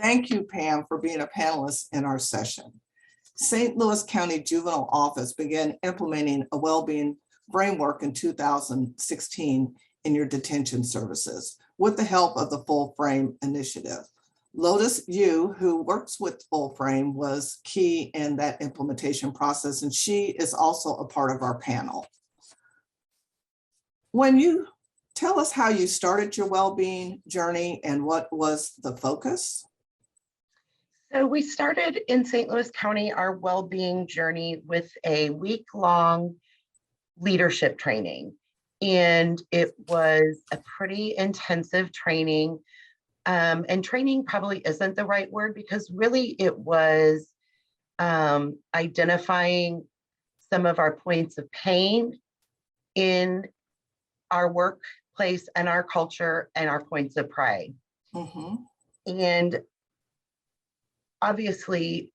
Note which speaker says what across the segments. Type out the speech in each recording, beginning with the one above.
Speaker 1: Thank you, Pam, for being a panelist in our session. St. Louis County Juvenile Office began implementing a well-being framework in 2016 in your detention services with the help of the Full Frame Initiative. Lotus Yu, who works with Full Frame, was key in that implementation process, and she is also a part of our panel. When you tell us how you started your well-being journey and what was the focus?
Speaker 2: So we started in St. Louis County our well-being journey with a week-long leadership training. And it was a pretty intensive training. And training probably isn't the right word, because really it was identifying some of our points of pain in our workplace and our culture and our points of pride.
Speaker 1: Mm-hmm.
Speaker 2: And obviously,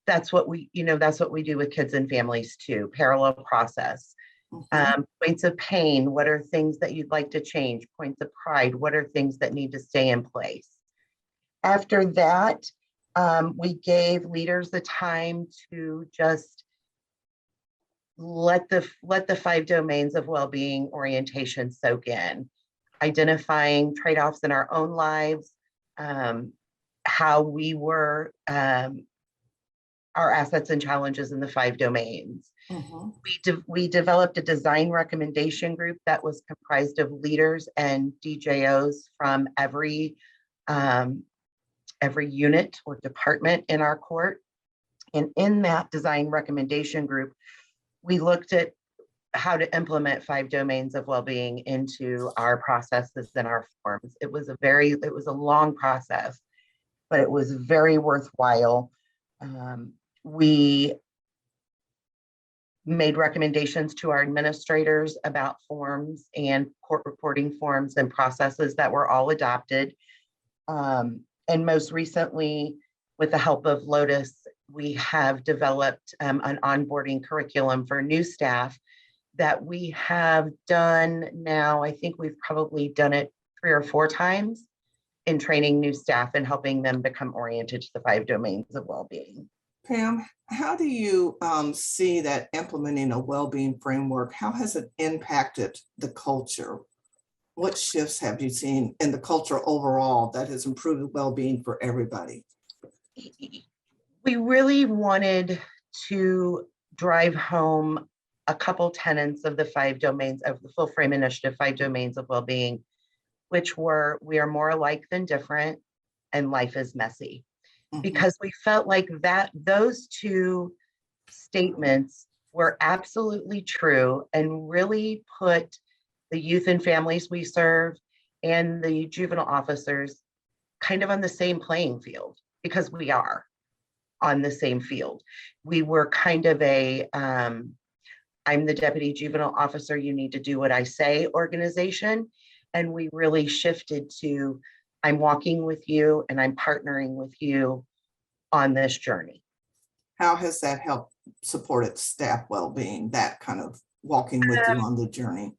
Speaker 2: that's what we do with kids and families too, parallel process.
Speaker 1: Mm-hmm.
Speaker 2: Points of pain, what are things that you'd like to change? Points of pride, what are things that need to stay in place? After that, we gave leaders the time to just let the 5 domains of well-being orientation soak in, identifying trade-offs in our own lives, how we were, our assets and challenges in the 5 domains.
Speaker 1: Mm-hmm.
Speaker 2: We developed a design recommendation group that was comprised of leaders and DJOs from every unit or department in our court. And in that design recommendation group, we looked at how to implement 5 domains of well-being into our processes and our forms. It was a long process, but it was very worthwhile. We made recommendations to our administrators about forms and court reporting forms and processes that were all adopted. And most recently, with the help of Lotus, we have developed an onboarding curriculum for new staff that we have done now. I think we've probably done it 3 or 4 times in training new staff and helping them become oriented to the 5 domains of well-being.
Speaker 1: Pam, how do you see that implementing a well-being framework, how has it impacted the culture? What shifts have you seen in the culture overall that has improved well-being for everybody?
Speaker 2: We really wanted to drive home a couple tenets of the 5 domains of the Full Frame Initiative, 5 domains of well-being, which were, we are more alike than different, and life is messy. Mm-hmm. Because we felt like that those 2 statements were absolutely true and really put the youth and families we serve and the juvenile officers kind of on the same playing field, because we are on the same field. We were kind of a, I'm the deputy juvenile officer, you need to do what I say organization. And we really shifted to, I'm walking with you and I'm partnering with you on this journey.
Speaker 1: How has that helped supported staff well-being, that kind of walking with you on the journey?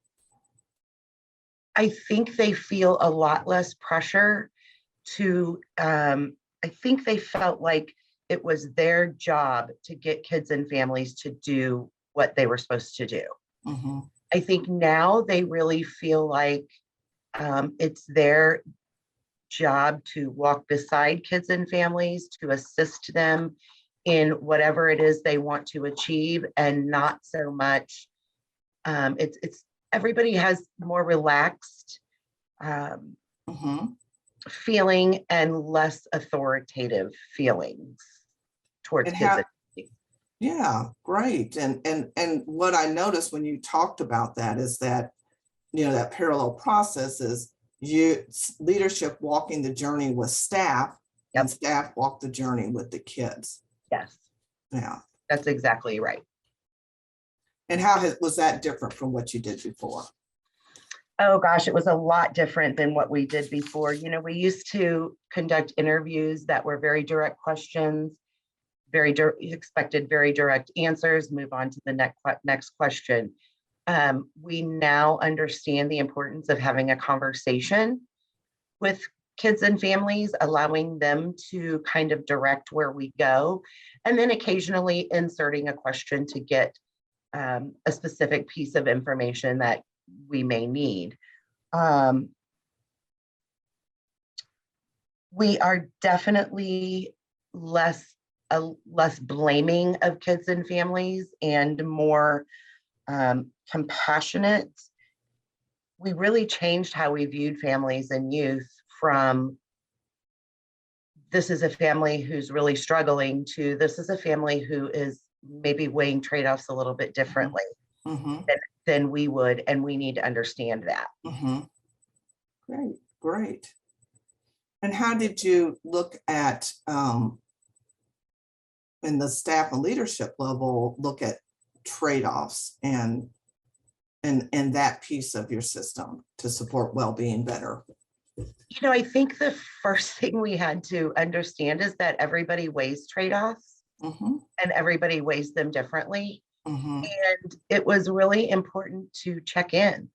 Speaker 2: I think they feel a lot less pressure to, I think they felt like it was their job to get kids and families to do what they were supposed to do.
Speaker 1: Mm-hmm.
Speaker 2: I think now they really feel like it's their job to walk beside kids and families, to assist them in whatever it is they want to achieve, and not so much, it's everybody has more relaxed
Speaker 1: Mm-hmm.
Speaker 2: feeling and less authoritative feelings towards kids.
Speaker 1: Yeah, great. And what I noticed when you talked about that is that, that parallel process is leadership walking the journey with staff. Yep. And staff walk the journey with the kids.
Speaker 2: Yes.
Speaker 1: Yeah.
Speaker 2: That's exactly right.
Speaker 1: And how was that different from what you did before?
Speaker 2: Oh gosh, it was a lot different than what we did before. We used to conduct interviews that were very direct questions, expected very direct answers, move on to the next question. We now understand the importance of having a conversation with kids and families, allowing them to kind of direct where we go, and then occasionally inserting a question to get a specific piece of information that we may need. We are definitely less blaming of kids and families and more compassionate. We really changed how we viewed families and youth from this is a family who's really struggling to this is a family who is maybe weighing trade-offs a little bit differently than we would, and we need to understand that.
Speaker 1: Great, great. And how did you look at, in the staff and leadership level, look at trade-offs and that piece of your system to support well-being better?
Speaker 2: I think the first thing we had to understand is that everybody weighs trade-offs and everybody weighs them differently. And it was really important to check in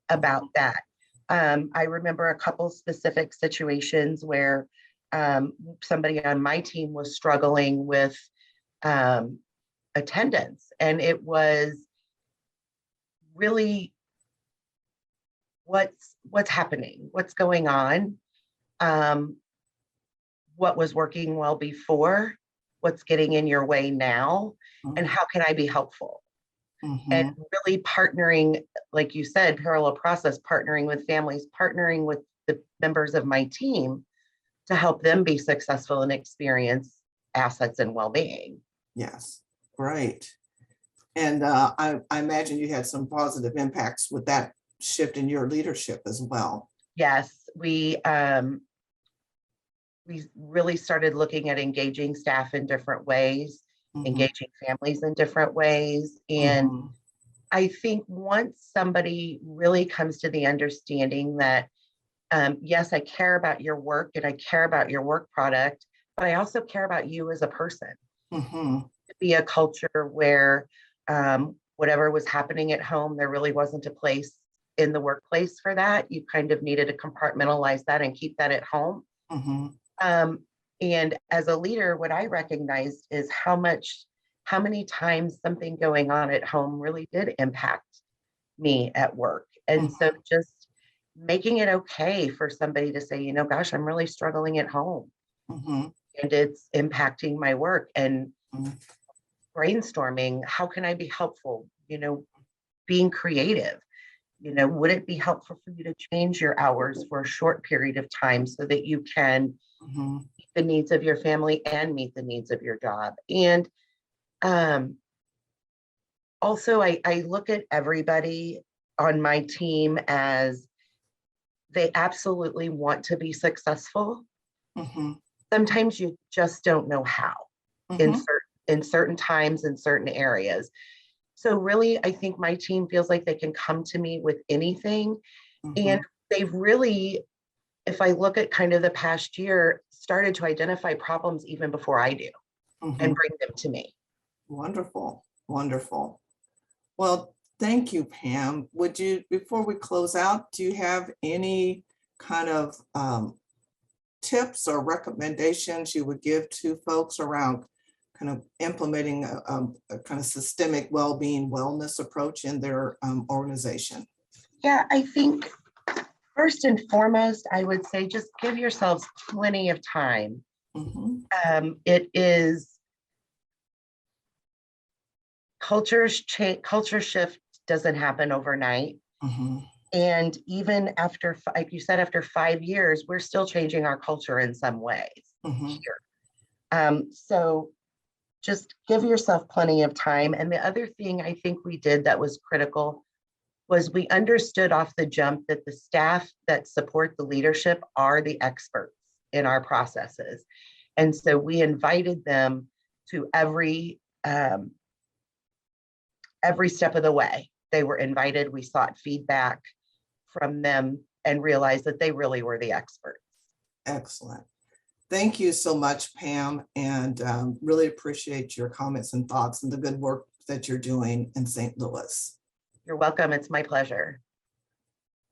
Speaker 2: about that. I remember a couple specific situations where somebody on my team was struggling with attendance, and it was really what's happening, what's going on, what was working well before, what's getting in your way now, and how can I be helpful? And really partnering, like you said, parallel process, partnering with families, partnering with the members of my team to help them be successful and experience assets and well-being.
Speaker 1: Yes, great. And I imagine you had some positive impacts with that shift in your leadership as well.
Speaker 2: Yes, we really started looking at engaging staff in different ways, engaging families in different ways. And I think once somebody really comes to the understanding that, yes, I care about your work and I care about your work product, but I also care about you as a person. To be a culture where whatever was happening at home, there really wasn't a place in the workplace for that. You kind of needed to compartmentalize that and keep that at home. And as a leader, what I recognized is how many times something going on at home really did impact me at work. And so just making it okay for somebody to say, gosh, I'm really struggling at home and it's impacting my work, and brainstorming, how can I be helpful? Being creative. Would it be helpful for you to change your hours for a short period of time so that you can meet the needs of your family and meet the needs of your job? And also, I look at everybody on my team as they absolutely want to be successful. Sometimes you just don't know how in certain times, in certain areas. So really, I think my team feels like they can come to me with anything. And they've really, if I look at kind of the past year, started to identify problems even before I do and bring them to me.
Speaker 1: Wonderful, wonderful. Well, thank you, Pam. Would you, before we close out, do you have any kind of tips or recommendations you would give to folks around kind of implementing a kind of systemic well-being wellness approach in their organization?
Speaker 2: Yeah, I think first and foremost, I would say just give yourselves plenty of time. It is culture shift doesn't happen overnight. And even after, like you said, after 5 years, we're still changing our culture in some ways here. So just give yourself plenty of time. And the other thing I think we did that was critical was we understood off the jump that the staff that support the leadership are the experts in our processes. And so we invited them to every step of the way. They were invited, we sought feedback from them and realized that they really were the experts.
Speaker 1: Excellent. Thank you so much, Pam, and really appreciate your comments and thoughts and the good work that you're doing in St. Louis.
Speaker 2: You're welcome. It's my pleasure.